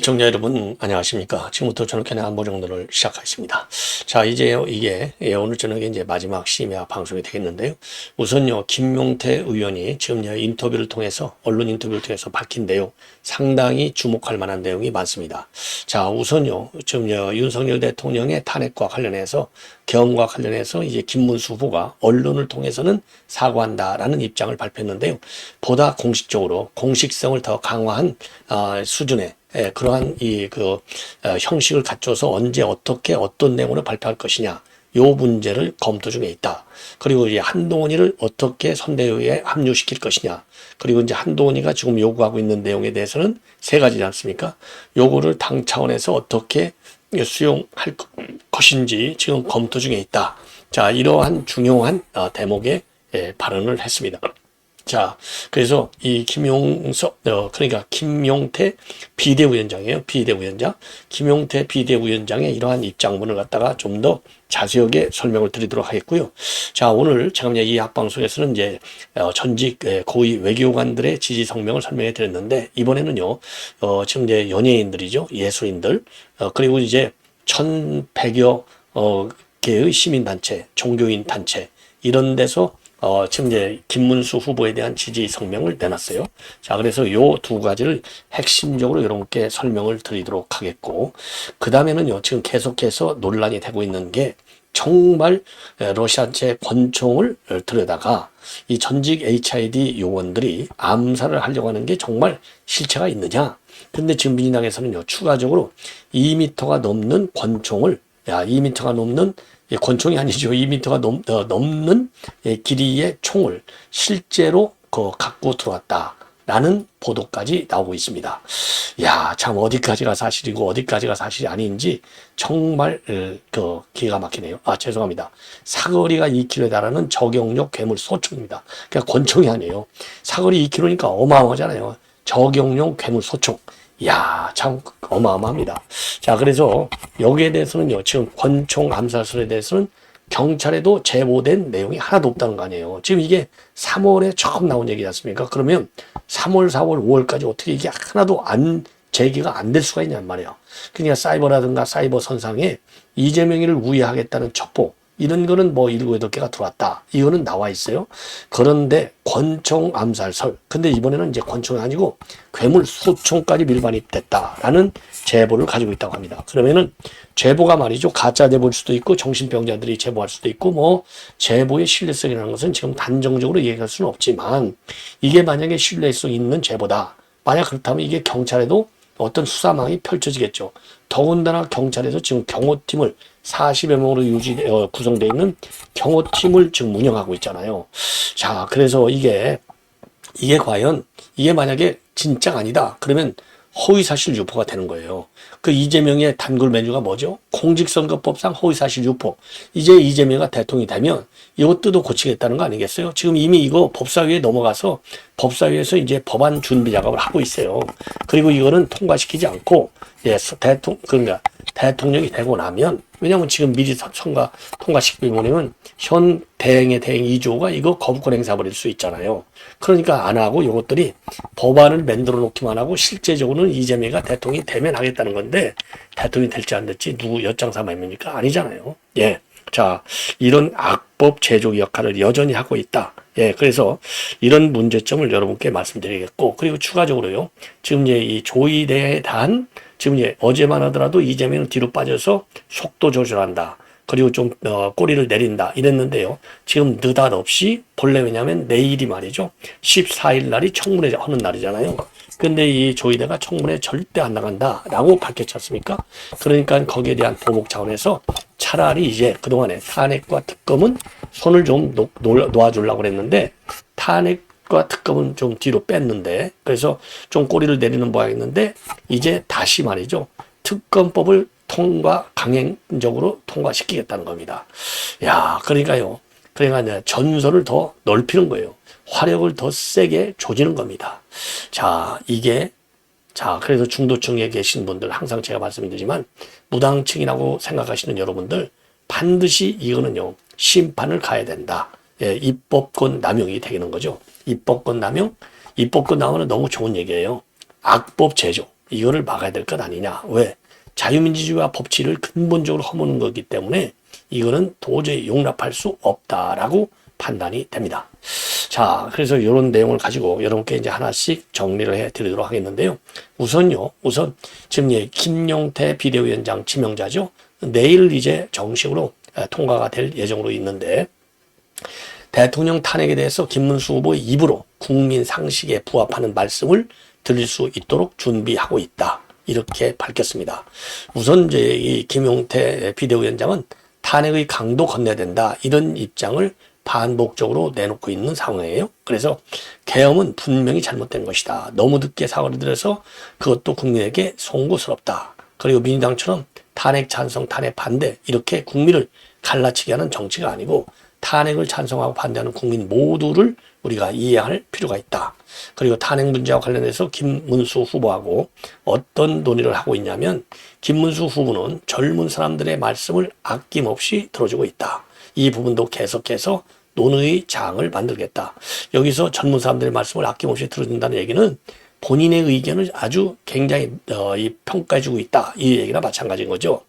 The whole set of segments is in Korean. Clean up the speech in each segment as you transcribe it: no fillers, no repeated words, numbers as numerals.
시청자 여러분 안녕하십니까. 지금부터 저녁견의 안보정론을 시작하겠습니다. 자, 이제 이게 오늘 저녁에 이제 마지막 심야 방송이 되겠는데요. 우선요, 김용태 의원이 지금 인터뷰를 통해서, 언론 인터뷰를 통해서 밝힌 내용, 상당히 주목할 만한 내용이 많습니다. 자, 우선요, 지금 윤석열 대통령의 탄핵과 관련해서, 계엄과 관련해서 이제 김문수 후보가 언론을 통해서는 사과한다라는 입장을 발표했는데요. 보다 공식적으로 공식성을 더 강화한 수준의 그러한 형식을 갖춰서 언제 어떻게 어떤 내용으로 발표할 것이냐, 요 문제를 검토 중에 있다. 그리고 이제 한동훈이를 어떻게 선대위에 합류시킬 것이냐, 그리고 이제 한동훈이가 지금 요구하고 있는 내용에 대해서는 세 가지지 않습니까? 요거를 당 차원에서 어떻게 수용할 것인지 지금 검토 중에 있다. 자, 이러한 중요한 대목의 발언을 했습니다. 자, 그래서 이 그러니까 김용태 비대위원장이에요. 비대위원장. 김용태 비대위원장의 이러한 입장문을 갖다가 좀 더 자세하게 설명을 드리도록 하겠고요. 자, 오늘 제가 이 합방송에서는 이제 전직 고위 외교관들의 지지 성명을 설명해 드렸는데, 이번에는요, 지금 이제 연예인들이죠. 예술인들, 그리고 이제 1,100여 개의 시민단체, 종교인 단체, 이런 데서 지금 이제 김문수 후보에 대한 지지 성명을 내놨어요. 자, 그래서 요 두 가지를 핵심적으로 여러분께 설명을 드리도록 하겠고, 그 다음에는요, 지금 계속해서 논란이 되고 있는 게, 정말 러시아제 권총을 들여다가 이 전직 HID 요원들이 암살을 하려고 하는 게 정말 실체가 있느냐. 근데 지금 민주당에서는요, 추가적으로 2m가 넘는 권총을, 2m가 넘는 권총이 아니죠. 2m가 넘는 길이의 총을 실제로 갖고 들어왔다라는 보도까지 나오고 있습니다. 야, 참 어디까지가 사실이고 어디까지가 사실이 아닌지 정말 기가 막히네요. 죄송합니다. 사거리가 2km에 달하는 저경력 괴물 소총입니다. 그러니까 권총이 아니에요. 사거리 2km니까 어마어마하잖아요. 저경용 괴물 소총. 이야, 참 어마어마합니다. 자, 그래서 여기에 대해서는요, 지금 권총 암살설에 대해서는 경찰에도 제보된 내용이 하나도 없다는 거 아니에요. 지금 이게 3월에 처음 나온 얘기지 않습니까? 그러면 3월, 4월, 5월까지 어떻게 이게 하나도 제기가 안 될 수가 있냔 말이에요. 그러니까 사이버라든가 사이버 선상에 이재명이를 우회하겠다는 첩보, 이런 거는 뭐 7, 8개가 들어왔다. 이거는 나와 있어요. 그런데 권총 암살설. 근데 이번에는 이제 권총이 아니고 괴물 소총까지 밀반입됐다라는 제보를 가지고 있다고 합니다. 그러면은 제보가 말이죠. 가짜 제보일 수도 있고 정신병자들이 제보할 수도 있고 뭐 제보의 신뢰성이라는 것은 지금 단정적으로 얘기할 수는 없지만 이게 만약에 신뢰성 있는 제보다. 만약 그렇다면 이게 경찰에도 어떤 수사망이 펼쳐지겠죠. 더군다나 경찰에서 지금 경호팀을 40여 명으로 구성되어 있는 경호팀을 지금 운영하고 있잖아요. 자, 그래서 이게 과연 이게 만약에 진짜가 아니다. 그러면 허위사실 유포가 되는 거예요. 그 이재명의 단골 메뉴가 뭐죠? 공직선거법상 허위사실 유포. 이제 이재명이 대통령이 되면 이것도 고치겠다는 거 아니겠어요? 지금 이미 이거 법사위에 넘어가서 법사위에서 이제 법안 준비 작업을 하고 있어요. 그리고 이거는 통과시키지 않고 그러니까 대통령이 되고 나면, 왜냐하면 지금 미리 통과시키기 뭐냐면 현 대행의 대행 2조가 이거 거부권 행사 버릴 수 있잖아요. 그러니까 안 하고 이것들이 법안을 만들어 놓기만 하고 실제적으로는 이재명이 대통령이 되면 하겠다는 건데, 대통령이 될지 안 될지 누구 엿장사마입니까? 아니잖아요. 예. 자, 이런 악법 제조 역할을 여전히 하고 있다. 예, 그래서 이런 문제점을 여러분께 말씀드리겠고, 그리고 추가적으로요, 지금 이제 이 조의대에 대한, 지금 이제 어제만 하더라도 이재명은 뒤로 빠져서 속도 조절한다. 그리고 좀 꼬리를 내린다 이랬는데요. 지금 느닷없이 본래 왜냐면 내일이 말이죠. 14일 날이 청문회 하는 날이잖아요. 근데 이 조의대가 청문회 절대 안 나간다라고 밝혔지 않습니까? 그러니까 거기에 대한 보복 차원에서 차라리 이제 그동안에 탄핵과 특검은 손을 좀 놓아주려고 그랬는데, 탄핵과 특검은 좀 뒤로 뺐는데, 그래서 좀 꼬리를 내리는 모양이었는데, 이제 다시 말이죠. 특검법을 강행적으로 통과시키겠다는 겁니다. 야, 그러니까 전선을 더 넓히는 거예요. 화력을 더 세게 조지는 겁니다. 자, 그래서 중도층에 계신 분들 항상 제가 말씀드리지만, 무당층이라고 생각하시는 여러분들 반드시 이거는요, 심판을 가야 된다. 예, 입법권 남용이 되는 거죠. 입법권 남용은 너무 좋은 얘기예요. 악법 제조. 이거를 막아야 될 것 아니냐. 왜? 자유민주주의와 법치를 근본적으로 허무는 거기 때문에 이거는 도저히 용납할 수 없다라고 판단이 됩니다. 자, 그래서 이런 내용을 가지고 여러분께 이제 하나씩 정리를 해 드리도록 하겠는데요. 우선 지금 김용태 비대위원장 지명자죠. 내일 이제 정식으로 통과가 될 예정으로 있는데, 대통령 탄핵에 대해서 김문수 후보의 입으로 국민 상식에 부합하는 말씀을 드릴 수 있도록 준비하고 있다. 이렇게 밝혔습니다. 우선 이제 이 김용태 비대위원장은 탄핵의 강도 건너야 된다. 이런 입장을 반복적으로 내놓고 있는 상황이에요. 그래서 계엄은 분명히 잘못된 것이다. 너무 늦게 사과를 드려서 그것도 국민에게 송구스럽다. 그리고 민주당처럼 탄핵 찬성, 탄핵 반대 이렇게 국민을 갈라치게 하는 정치가 아니고 탄핵을 찬성하고 반대하는 국민 모두를 우리가 이해할 필요가 있다. 그리고 탄핵 문제와 관련해서 김문수 후보하고 어떤 논의를 하고 있냐면, 김문수 후보는 젊은 사람들의 말씀을 아낌없이 들어주고 있다. 이 부분도 계속해서 논의의 장을 만들겠다. 여기서 젊은 사람들의 말씀을 아낌없이 들어준다는 얘기는 본인의 의견을 아주 굉장히 평가해주고 있다. 이 얘기나 마찬가지인 거죠.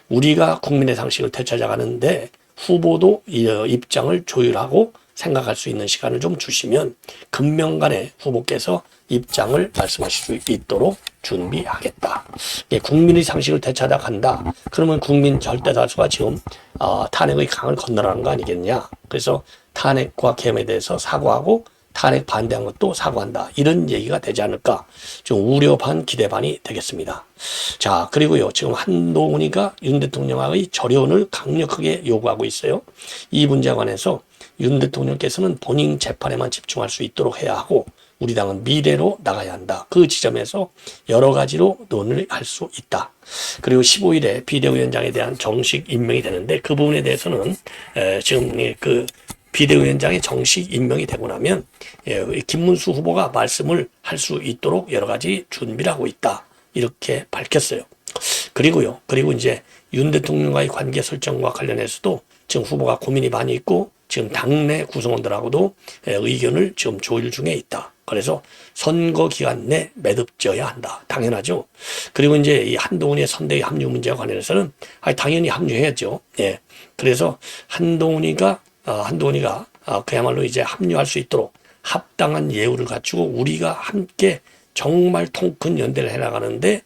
우리가 국민의 상식을 되찾아가는데 후보도 입장을 조율하고 생각할 수 있는 시간을 좀 주시면 금명간에 후보께서 입장을 말씀하실 수 있도록 준비하겠다. 국민의 상식을 되찾아간다. 그러면 국민 절대다수가 지금 탄핵의 강을 건너라는 거 아니겠냐. 그래서 탄핵과 계엄에 대해서 사과하고 탄핵 반대한 것도 사과한다. 이런 얘기가 되지 않을까. 좀 우려 반 기대 반이 되겠습니다. 자, 그리고요. 지금 한동훈이가 윤 대통령의 절연을 강력하게 요구하고 있어요. 이 문제에 관해서 윤 대통령께서는 본인 재판에만 집중할 수 있도록 해야 하고 우리 당은 미래로 나가야 한다. 그 지점에서 여러 가지로 논의를 할 수 있다. 그리고 15일에 비대위원장에 대한 정식 임명이 되는데 그 부분에 대해서는 지금 그 비대위원장이 정식 임명이 되고 나면 김문수 후보가 말씀을 할 수 있도록 여러 가지 준비를 하고 있다. 이렇게 밝혔어요. 그리고 이제 윤 대통령과의 관계 설정과 관련해서도 지금 후보가 고민이 많이 있고 지금 당내 구성원들하고도 의견을 지금 조율 중에 있다. 그래서 선거 기간 내 매듭져야 한다. 당연하죠. 그리고 이제 이 한동훈의 선대위 합류 문제와 관련해서는 당연히 합류해야죠. 예. 그래서 한동훈이가 그야말로 이제 합류할 수 있도록 합당한 예우를 갖추고 우리가 함께 정말 통큰 연대를 해나가는데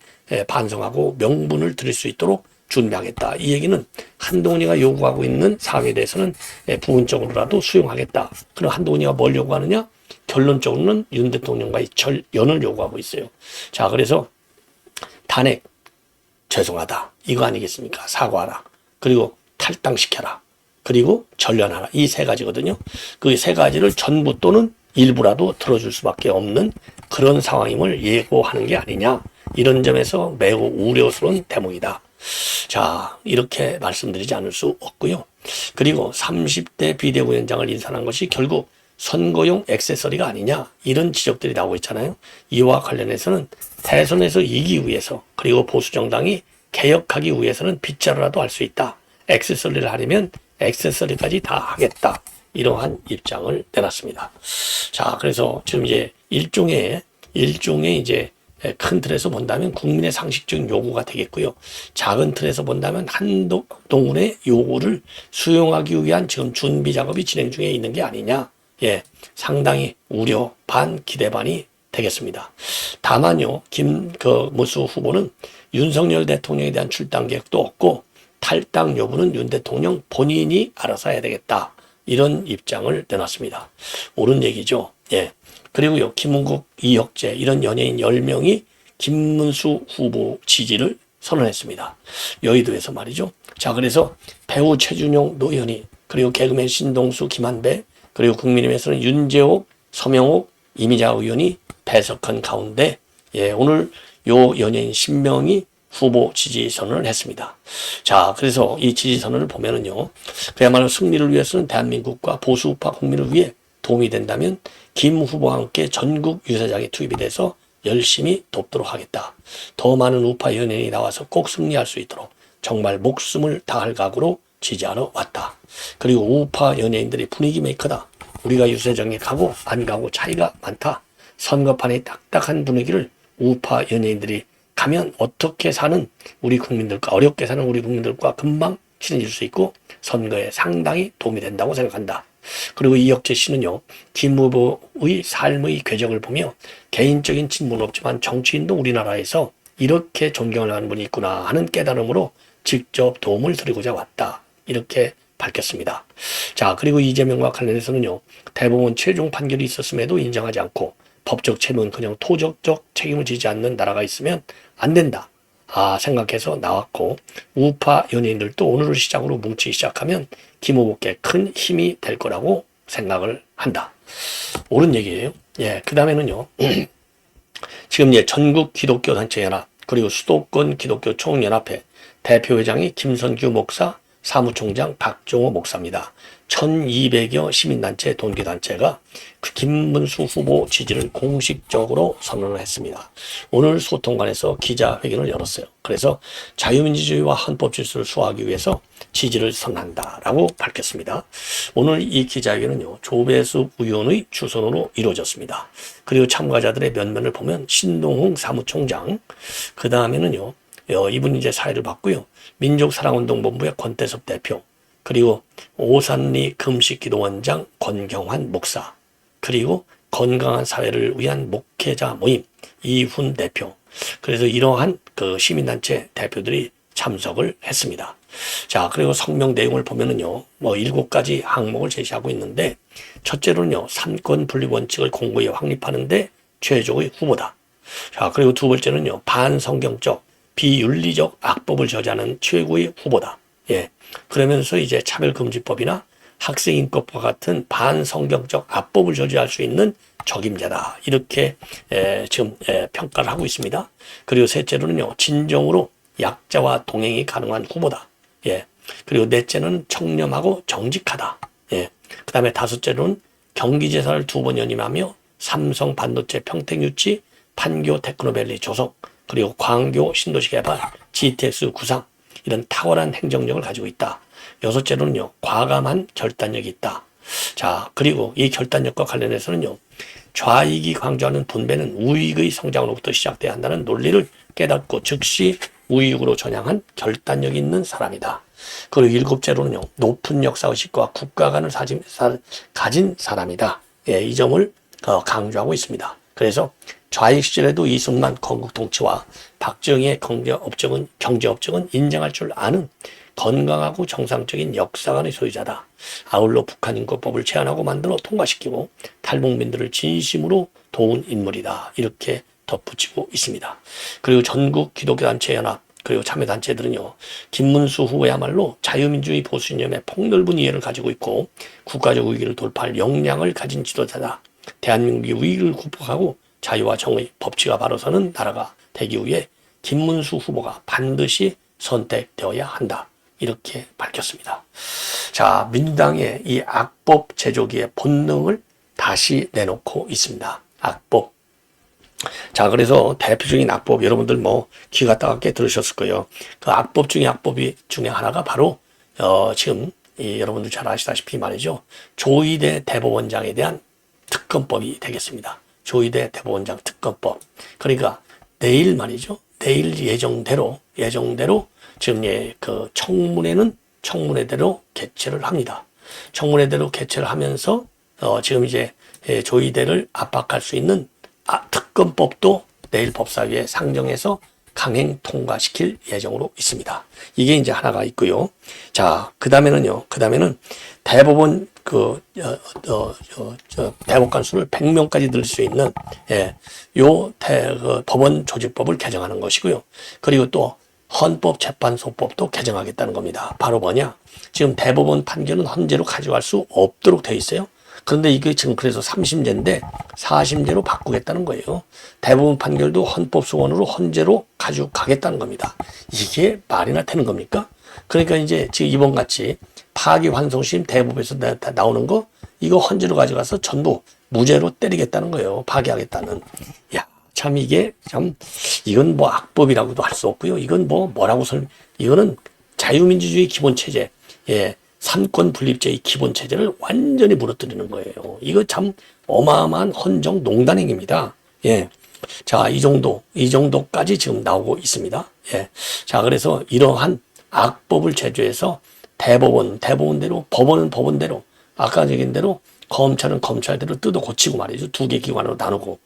반성하고 명분을 드릴 수 있도록 준비하겠다. 이 얘기는 한동훈이가 요구하고 있는 사항에 대해서는 부분적으로라도 수용하겠다. 그럼 한동훈이가 뭘 요구하느냐? 결론적으로는 윤 대통령과의 절연을 요구하고 있어요. 자, 그래서 탄핵 죄송하다. 이거 아니겠습니까? 사과하라. 그리고 탈당시켜라. 그리고 전련하라. 이 세 가지거든요. 그 세 가지를 전부 또는 일부라도 들어줄 수밖에 없는 그런 상황임을 예고하는 게 아니냐. 이런 점에서 매우 우려스러운 대목이다. 자, 이렇게 말씀드리지 않을 수 없고요. 그리고 30대 비대위원장을 인선한 것이 결국 선거용 액세서리가 아니냐. 이런 지적들이 나오고 있잖아요. 이와 관련해서는 대선에서 이기기 위해서 그리고 보수정당이 개혁하기 위해서는 빗자루라도 할 수 있다. 액세서리를 하려면 액세서리까지 다 하겠다. 이러한 입장을 내놨습니다. 자, 그래서 지금 이제 일종의 이제 큰 틀에서 본다면 국민의 상식적인 요구가 되겠고요. 작은 틀에서 본다면 한동훈의 요구를 수용하기 위한 지금 준비 작업이 진행 중에 있는 게 아니냐. 예, 상당히 우려 반 기대 반이 되겠습니다. 다만요, 김문수 후보는 윤석열 대통령에 대한 출당 계획도 없고 탈당 여부는 윤 대통령 본인이 알아서 해야 되겠다. 이런 입장을 내놨습니다. 옳은 얘기죠. 예. 그리고요, 김은국, 이혁재 이런 연예인 10명이 김문수 후보 지지를 선언했습니다. 여의도에서 말이죠. 자, 그래서 배우 최준용, 노현희, 그리고 개그맨 신동수, 김한배, 그리고 국민의힘에서는 윤재옥, 서명옥, 이미자 의원이 배석한 가운데 오늘 요 연예인 10명이 후보 지지 선언을 했습니다. 자, 그래서 이 지지 선언을 보면은요, 그야말로 승리를 위해서는 대한민국과 보수우파 국민을 위해 도움이 된다면 김 후보와 함께 전국 유세장에 투입이 돼서 열심히 돕도록 하겠다. 더 많은 우파 연예인이 나와서 꼭 승리할 수 있도록 정말 목숨을 다할 각오로 지지하러 왔다. 그리고 우파 연예인들이 분위기 메이커다. 우리가 유세장에 가고 안 가고 차이가 많다. 선거판의 딱딱한 분위기를 우파 연예인들이 가면 어떻게 사는 우리 국민들과, 어렵게 사는 우리 국민들과 금방 친해질 수 있고 선거에 상당히 도움이 된다고 생각한다. 그리고 이혁재 씨는요, 김 후보의 삶의 궤적을 보며 개인적인 친분은 없지만 정치인도 우리나라에서 이렇게 존경을 하는 분이 있구나 하는 깨달음으로 직접 도움을 드리고자 왔다. 이렇게 밝혔습니다. 자, 그리고 이재명과 관련해서는요, 대법원 최종 판결이 있었음에도 인정하지 않고 법적 책임은 그냥 토적적 책임을 지지 않는 나라가 있으면 안 된다. 생각해서 나왔고, 우파 연예인들도 오늘을 시작으로 뭉치기 시작하면 김 후보께 큰 힘이 될 거라고 생각을 한다. 옳은 얘기예요. 예, 그 다음에는요, 지금 전국 기독교 단체 연합, 그리고 수도권 기독교 총연합회 대표회장이 김선규 목사, 사무총장 박종호 목사입니다. 1200여 시민단체, 동기단체가 그 김문수 후보 지지를 공식적으로 선언을 했습니다. 오늘 소통관에서 기자회견을 열었어요. 그래서 자유민주주의와 헌법 질서를 수호하기 위해서 지지를 선언한다라고 밝혔습니다. 오늘 이 기자회견은요, 조배수 의원의 주선으로 이루어졌습니다. 그리고 참가자들의 면면을 보면 신동훈 사무총장, 그 다음에는요, 이분 이제 사회를 봤고요. 민족사랑운동본부의 권태섭 대표, 그리고 오산리 금식기도원장 권경환 목사, 그리고 건강한 사회를 위한 목회자 모임 이훈 대표. 그래서 이러한 그 시민단체 대표들이 참석을 했습니다. 자, 그리고 성명 내용을 보면은요, 7가지 항목을 제시하고 있는데, 첫째로는요, 삼권 분립 원칙을 공고히 확립하는데 최적의 후보다. 자, 그리고 두 번째는요, 반성경적 비윤리적 악법을 저지하는 최고의 후보다. 예. 그러면서 이제 차별금지법이나 학생인권법과 같은 반성경적 악법을 저지할 수 있는 적임자다. 이렇게 지금 평가를 하고 있습니다. 그리고 셋째로는요, 진정으로 약자와 동행이 가능한 후보다. 예. 그리고 넷째는 청렴하고 정직하다. 예. 그 다음에 다섯째로는 경기재산을 2번 연임하며 삼성 반도체 평택유치, 판교 테크노밸리 조성, 그리고 광교 신도시 개발, GTX 구상, 이런 탁월한 행정력을 가지고 있다. 여섯째로는요, 과감한 결단력이 있다. 자, 그리고 이 결단력과 관련해서는요, 좌익이 강조하는 분배는 우익의 성장으로부터 시작돼야 한다는 논리를 깨닫고 즉시 우익으로 전향한 결단력이 있는 사람이다. 그리고 일곱째로는요, 높은 역사의식과 국가관을 가진 사람이다. 예, 이 점을 강조하고 있습니다. 그래서 좌익 시절에도 이승만 건국 통치와 박정희의 경제업적은 인정할 줄 아는 건강하고 정상적인 역사관의 소유자다. 아울러 북한인권법을 제안하고 만들어 통과시키고 탈북민들을 진심으로 도운 인물이다. 이렇게 덧붙이고 있습니다. 그리고 전국 기독교단체 연합, 그리고 참여단체들은요, 김문수 후보야말로 자유민주주의 보수이념의 폭넓은 이해를 가지고 있고 국가적 위기를 돌파할 역량을 가진 지도자다. 대한민국의 위기를 극복하고 자유와 정의, 법치가 바로 서는 나라가 되기 위해 김문수 후보가 반드시 선택되어야 한다. 이렇게 밝혔습니다. 자, 민주당의 이 악법 제조기의 본능을 다시 내놓고 있습니다. 악법. 자, 그래서 대표적인 악법, 여러분들 귀가 따갑게 들으셨을 거예요. 그 악법 중에 하나가 바로 지금 여러분들 잘 아시다시피 말이죠, 조희대 대법원장에 대한 특검법이 되겠습니다. 조희대 대법원장 특검법. 그러니까 내일 말이죠, 내일 예정대로 지금 그 청문회대로 개최를 합니다. 청문회대로 개최를 하면서 지금 이제 조희대를 압박할 수 있는 특검법도 내일 법사위에 상정해서 강행 통과시킬 예정으로 있습니다. 이게 이제 하나가 있고요. 자, 그 다음에는 대법원 대법관 수를 100명까지 늘 수 있는 법원 조직법을 개정하는 것이고요. 그리고 또 헌법재판소법도 개정하겠다는 겁니다. 바로 뭐냐? 지금 대법원 판결은 헌재로 가져갈 수 없도록 되어 있어요. 그런데 이게 지금 그래서 3심제인데 4심제로 바꾸겠다는 거예요. 대법원 판결도 헌법소원으로 헌재로 가져가겠다는 겁니다. 이게 말이나 되는 겁니까? 그러니까 이제 지금 이번 같이 파기환송심 대법에서 나오는 거, 이거 헌재로 가져가서 전부 무죄로 때리겠다는 거예요. 파기하겠다는. 야, 참 이건 악법이라고도 할 수 없고요. 이건 이거는 자유민주주의 기본체제, 삼권 분립제의 기본체제를 완전히 무너뜨리는 거예요. 이거 참 어마어마한 헌정 농단행입니다. 예. 자, 이 정도까지 지금 나오고 있습니다. 예. 자, 그래서 이러한 악법을 제조해서 대법원대로, 법원은 법원대로, 아까 얘기한 대로 검찰은 검찰대로 뜯어 고치고 말이죠. 두 개 기관으로 나누고,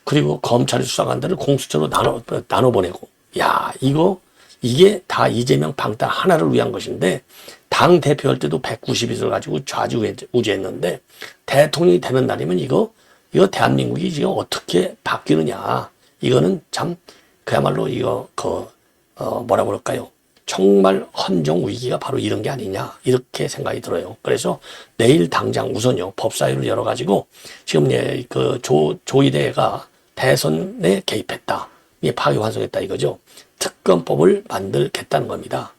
그리고 검찰이 수사관 대로 공수처로 나눠 보내고. 야, 이게 다 이재명 방탄 하나를 위한 것인데, 당 대표할 때도 190을 가지고 좌지우지했는데, 대통령이 되는 날이면 이거 대한민국이 지금 어떻게 바뀌느냐. 이거는 참, 그야말로 뭐라 그럴까요. 정말 헌정 위기가 바로 이런 게 아니냐. 이렇게 생각이 들어요. 그래서 내일 당장 우선요, 법사위를 열어가지고, 지금 조이대가 대선에 개입했다. 이게 파기환송했다 이거죠. 특검법을 만들겠다는 겁니다.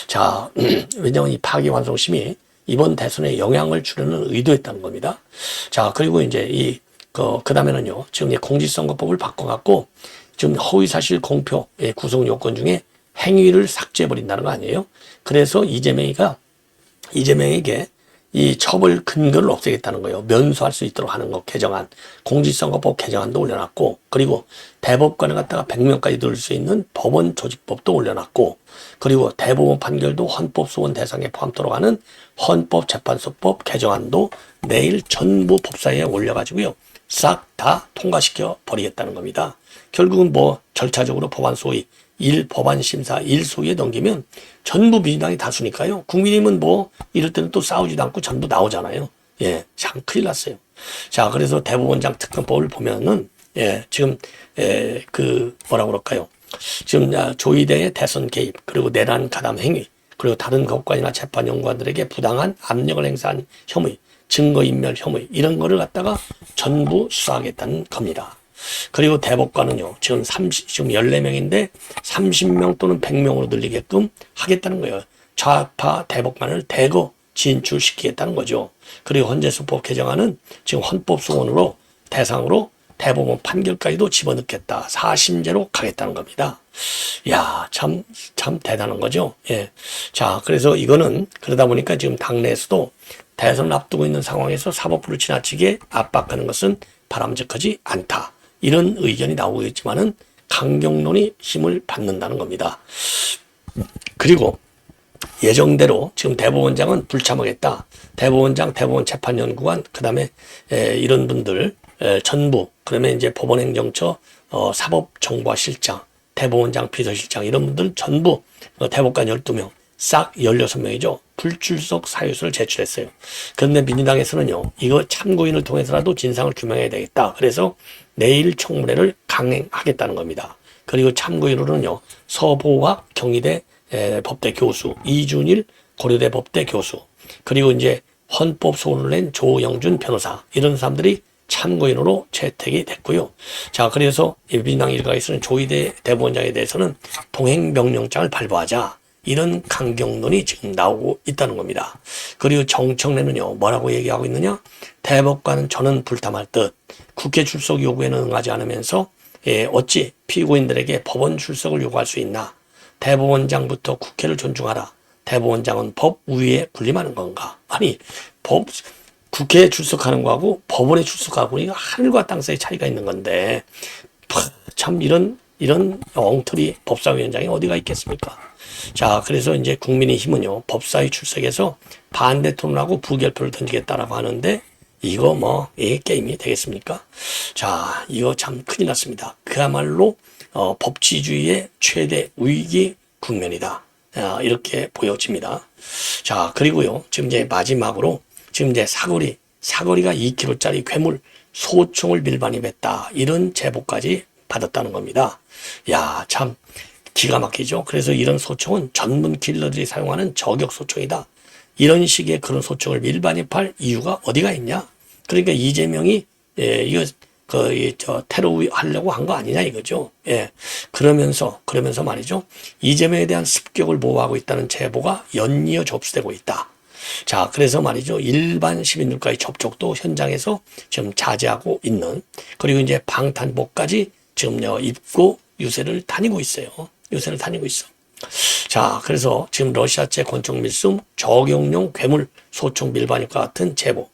자, 왜냐하면 이 파기환송심이 이번 대선에 영향을 주려는 의도했다는 겁니다. 자, 그리고 이제 그 다음에는요, 지금 공직선거법을 바꿔갖고, 지금 허위사실 공표 구성 요건 중에 행위를 삭제해버린다는 거 아니에요? 그래서 이재명에게 이 처벌 근거를 없애겠다는 거예요. 면소할 수 있도록 하는 거 개정안, 공직선거법 개정안도 올려놨고, 그리고 대법관을 갖다가 100명까지 들을 수 있는 법원 조직법도 올려놨고, 그리고 대법원 판결도 헌법소원 대상에 포함토록 하는 헌법재판소법 개정안도 내일 전부 법사위에 올려가지고요, 싹 다 통과시켜 버리겠다는 겁니다. 결국은 절차적으로 법안 소위 법안 심사 1소위에 넘기면 전부 민주당이 다수니까요. 국민의힘은 이럴 때는 또 싸우지도 않고 전부 나오잖아요. 예, 참 큰일 났어요. 자, 그래서 대법원장 특검법을 보면은, 예, 지금, 뭐라 그럴까요. 지금 조이대의 대선 개입, 그리고 내란 가담 행위, 그리고 다른 법관이나 재판연구관들에게 부당한 압력을 행사한 혐의, 증거인멸 혐의, 이런 거를 갖다가 전부 수사하겠다는 겁니다. 그리고 대법관은요, 지금 14명인데 30명 또는 100명으로 늘리게끔 하겠다는 거예요. 좌파 대법관을 대거 진출시키겠다는 거죠. 그리고 헌재소법 개정안은 지금 헌법소원으로 대상으로 대법원 판결까지도 집어넣겠다. 4심제로 가겠다는 겁니다. 야, 참 대단한 거죠. 예. 자, 그래서 이거는 그러다 보니까 지금 당내에서도 대선을 앞두고 있는 상황에서 사법부를 지나치게 압박하는 것은 바람직하지 않다. 이런 의견이 나오고 있지만은 강경론이 힘을 받는다는 겁니다. 그리고 예정대로 지금 대법원장은 불참하겠다. 대법원장, 대법원 재판연구관, 그 다음에 이런 분들 전부, 그러면 이제 법원행정처 사법정보화실장, 대법원장 비서실장 이런 분들 전부 대법관 12명, 싹 16명이죠. 불출석 사유서를 제출했어요. 그런데 민주당에서는요, 이거 참고인을 통해서라도 진상을 규명해야 되겠다. 그래서 내일 청문회를 강행하겠다는 겁니다. 그리고 참고인으로는요, 서보학 경희대 법대 교수, 이준일 고려대 법대 교수, 그리고 이제 헌법 소원을 낸 조영준 변호사, 이런 사람들이 참고인으로 채택이 됐고요. 자, 그래서 민주당 일각에서는 조이대 대법원장에 대해서는 동행명령장을 발부하자. 이런 강경론이 지금 나오고 있다는 겁니다. 그리고 정청래는요, 뭐라고 얘기하고 있느냐? 대법관은 저는 불탐할 듯 국회 출석 요구에는 응하지 않으면서 어찌 피고인들에게 법원 출석을 요구할 수 있나? 대법원장부터 국회를 존중하라. 대법원장은 법 위에 군림하는 건가? 아니, 국회에 출석하는 거하고 법원에 출석하고 이거 하늘과 땅 사이 차이가 있는 건데, 참 이런 엉터리 법사위원장이 어디가 있겠습니까? 자, 그래서 이제 국민의힘은요, 법사위 출석해서 반대 토론하고 부결표를 던지겠다라고 하는데, 이거 이 게임이 되겠습니까? 자, 이거 참 큰일 났습니다. 그야말로 법치주의의 최대 위기 국면이다. 이렇게 보여집니다. 자, 그리고요, 지금 이제 마지막으로 지금 이제 사거리가 2km짜리 괴물 소총을 밀반입했다. 이런 제보까지 받았다는 겁니다. 야, 참 기가 막히죠. 그래서 이런 소총은 전문 킬러들이 사용하는 저격 소총이다. 이런 식의 그런 소총을 밀반입할 이유가 어디가 있냐? 그러니까 이재명이 이거 테러 하려고 한 거 아니냐 이거죠. 예. 그러면서 말이죠. 이재명에 대한 습격을 모호하고 있다는 제보가 연이어 접수되고 있다. 자, 그래서 말이죠. 일반 시민들과의 접촉도 현장에서 지금 자제하고 있는, 그리고 이제 방탄복까지 지금 입고 유세를 다니고 있어요. 자, 그래서 지금 러시아제 권총 밀수, 저격용 괴물 소총 밀반입과 같은 제보.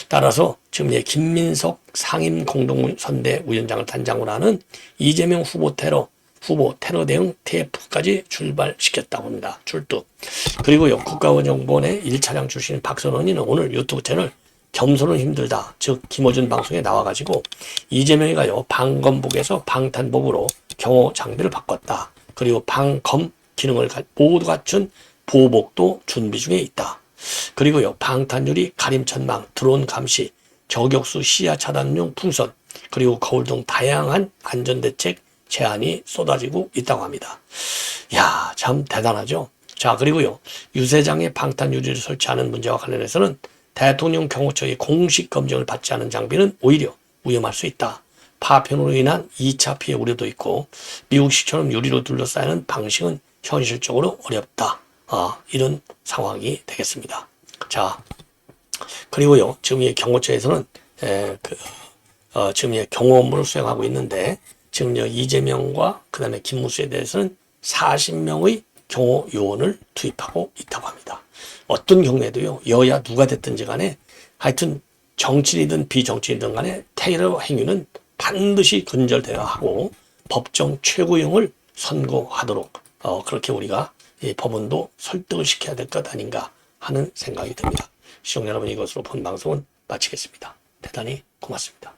따라서 지금 김민석 상임공동선대위원장을 단장으로 하는 이재명 후보 테러 대응 TF까지 출발시켰다고 합니다. 출두. 그리고요, 국가원정본의 1차장 출신 박선원이는 오늘 유튜브 채널 겸손은 힘들다, 즉 김어준 방송에 나와가지고 이재명이가요, 방검복에서 방탄복으로 경호 장비를 바꿨다. 그리고 방검 기능을 모두 갖춘 보복도 준비 중에 있다. 그리고요, 방탄유리 가림천망, 드론 감시, 저격수 시야 차단용 풍선, 그리고 거울 등 다양한 안전대책 제안이 쏟아지고 있다고 합니다. 야, 참 대단하죠. 자, 그리고요, 유세장에 방탄유리를 설치하는 문제와 관련해서는 대통령 경호처의 공식 검증을 받지 않은 장비는 오히려 위험할 수 있다. 파편으로 인한 2차 피해 우려도 있고 미국식처럼 유리로 둘러싸이는 방식은 현실적으로 어렵다. 이런 상황이 되겠습니다. 자, 그리고요, 지금 이 경호처에서는 지금 경호 업무를 수행하고 있는데 지금 이재명과 그다음에 김무수에 대해서는 40명의 경호 요원을 투입하고 있다고 합니다. 어떤 경우에도요, 여야 누가 됐든지 간에 하여튼 정치인이든 비정치인이든 간에 테러 행위는 반드시 근절되어야 하고 법정 최고형을 선고하도록 그렇게 우리가 이 법원도 설득을 시켜야 될 것 아닌가 하는 생각이 듭니다. 시청자 여러분, 이것으로 본 방송은 마치겠습니다. 대단히 고맙습니다.